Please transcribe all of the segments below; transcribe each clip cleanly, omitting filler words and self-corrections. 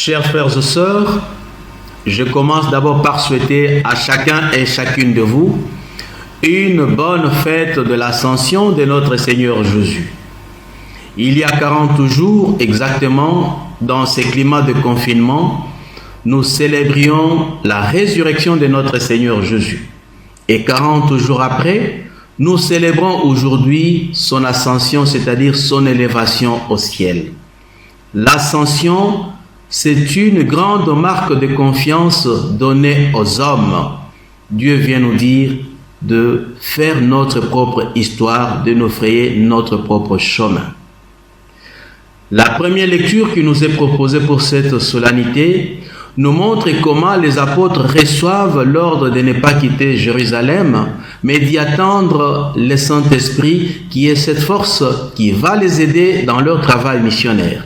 Chers frères et sœurs, je commence d'abord par souhaiter à chacun et chacune de vous une bonne fête de l'Ascension de notre Seigneur Jésus. Il y a 40 jours exactement, dans ces climats de confinement, nous célébrions la résurrection de notre Seigneur Jésus. Et 40 jours après, nous célébrons aujourd'hui son ascension, c'est-à-dire son élévation au ciel. L'ascension, c'est une grande marque de confiance donnée aux hommes. Dieu vient nous dire de faire notre propre histoire, de nous frayer notre propre chemin. La première lecture qui nous est proposée pour cette solennité nous montre comment les apôtres reçoivent l'ordre de ne pas quitter Jérusalem, mais d'y attendre le Saint-Esprit qui est cette force qui va les aider dans leur travail missionnaire.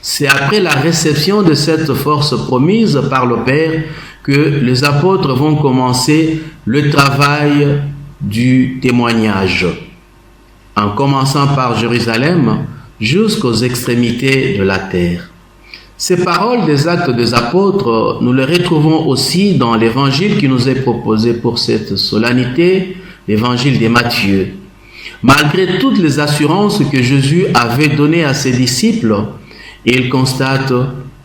C'est après la réception de cette force promise par le Père que les apôtres vont commencer le travail du témoignage, en commençant par Jérusalem jusqu'aux extrémités de la terre. Ces paroles des Actes des Apôtres, nous les retrouvons aussi dans l'évangile qui nous est proposé pour cette solennité, l'évangile de Matthieu. Malgré toutes les assurances que Jésus avait données à ses disciples, il constate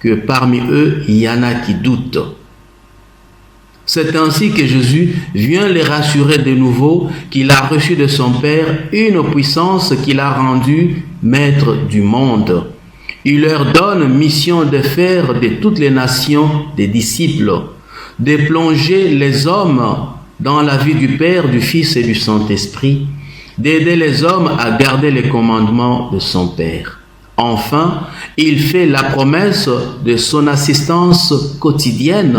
que parmi eux, il y en a qui doutent. C'est ainsi que Jésus vient les rassurer de nouveau qu'il a reçu de son Père une puissance qui l'a rendu maître du monde. Il leur donne mission de faire de toutes les nations des disciples, de plonger les hommes dans la vie du Père, du Fils et du Saint-Esprit, d'aider les hommes à garder les commandements de son Père. Enfin, il fait la promesse de son assistance quotidienne.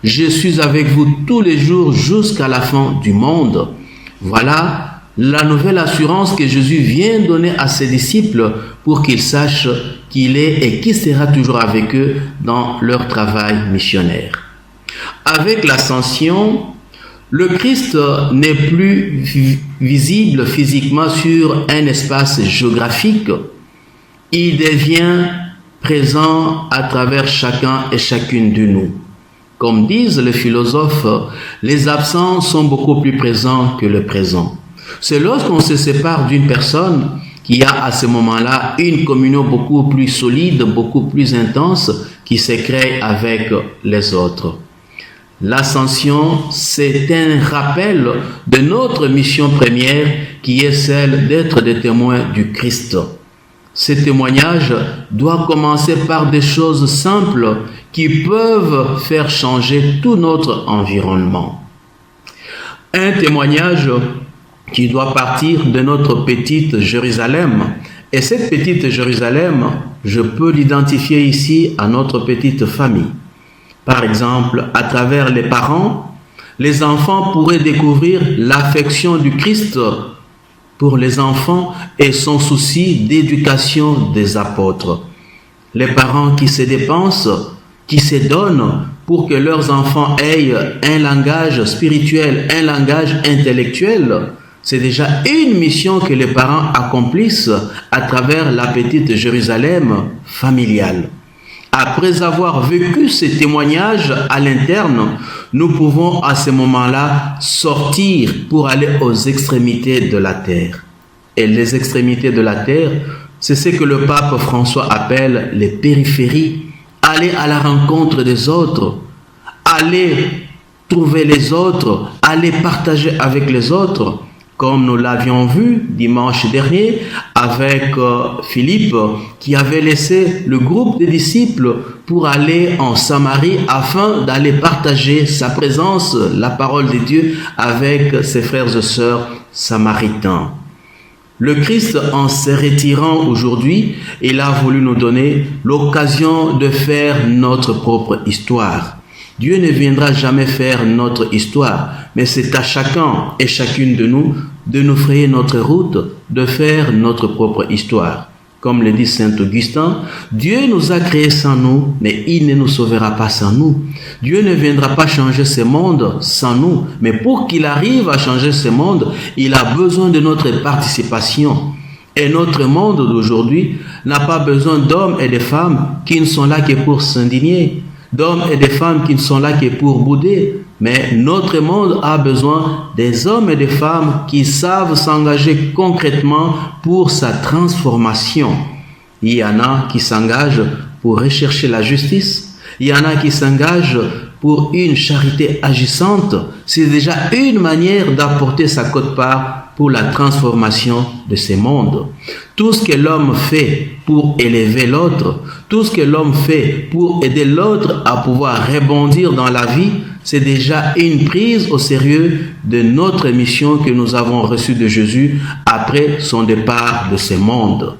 Je suis avec vous tous les jours jusqu'à la fin du monde. Voilà la nouvelle assurance que Jésus vient donner à ses disciples pour qu'ils sachent qu'il est et qu'il sera toujours avec eux dans leur travail missionnaire. Avec l'ascension, le Christ n'est plus visible physiquement sur un espace géographique. Il devient présent à travers chacun et chacune de nous. Comme disent les philosophes, les absents sont beaucoup plus présents que le présent. C'est lorsqu'on se sépare d'une personne qu'il y a à ce moment-là une communion beaucoup plus solide, beaucoup plus intense qui se crée avec les autres. L'ascension, c'est un rappel de notre mission première qui est celle d'être des témoins du Christ. Ce témoignage doit commencer par des choses simples qui peuvent faire changer tout notre environnement. Un témoignage qui doit partir de notre petite Jérusalem. Et cette petite Jérusalem, je peux l'identifier ici à notre petite famille. Par exemple, à travers les parents, les enfants pourraient découvrir l'affection du Christ pour les enfants et son souci d'éducation des apôtres. Les parents qui se dépensent, qui se donnent pour que leurs enfants aient un langage spirituel, un langage intellectuel, c'est déjà une mission que les parents accomplissent à travers la petite Jérusalem familiale. Après avoir vécu ces témoignages à l'interne, nous pouvons à ce moment-là sortir pour aller aux extrémités de la terre. Et les extrémités de la terre, c'est ce que le pape François appelle les périphéries. Aller à la rencontre des autres, aller trouver les autres, aller partager avec les autres, comme nous l'avions vu dimanche dernier avec Philippe qui avait laissé le groupe des disciples pour aller en Samarie afin d'aller partager sa présence, la parole de Dieu avec ses frères et sœurs samaritains. Le Christ, en se retirant aujourd'hui, il a voulu nous donner l'occasion de faire notre propre histoire. Dieu ne viendra jamais faire notre histoire, mais c'est à chacun et chacune de nous frayer notre route, de faire notre propre histoire. Comme le dit Saint Augustin, Dieu nous a créés sans nous, mais il ne nous sauvera pas sans nous. Dieu ne viendra pas changer ce monde sans nous, mais pour qu'il arrive à changer ce monde, il a besoin de notre participation. Et notre monde d'aujourd'hui n'a pas besoin d'hommes et de femmes qui ne sont là que pour s'indigner, d'hommes et de femmes qui ne sont là que pour bouder. Mais notre monde a besoin des hommes et des femmes qui savent s'engager concrètement pour sa transformation. Il y en a qui s'engagent pour rechercher la justice. Il y en a qui s'engagent pour une charité agissante. C'est déjà une manière d'apporter sa quote-part pour la transformation de ce monde. Tout ce que l'homme fait pour élever l'autre, tout ce que l'homme fait pour aider l'autre à pouvoir rebondir dans la vie, c'est déjà une prise au sérieux de notre mission que nous avons reçue de Jésus après son départ de ce monde.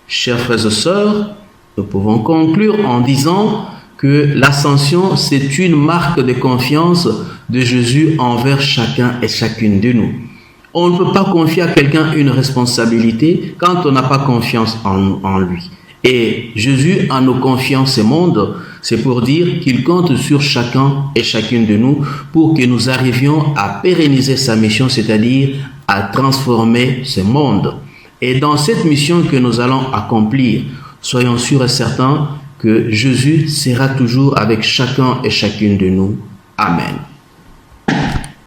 Chers frères et sœurs, nous pouvons conclure en disant que l'ascension, c'est une marque de confiance de Jésus envers chacun et chacune de nous. On ne peut pas confier à quelqu'un une responsabilité quand on n'a pas confiance en lui. Et Jésus, en nous confiant ce monde, c'est pour dire qu'il compte sur chacun et chacune de nous pour que nous arrivions à pérenniser sa mission, c'est-à-dire à transformer ce monde. Et dans cette mission que nous allons accomplir, soyons sûrs et certains que Jésus sera toujours avec chacun et chacune de nous. Amen.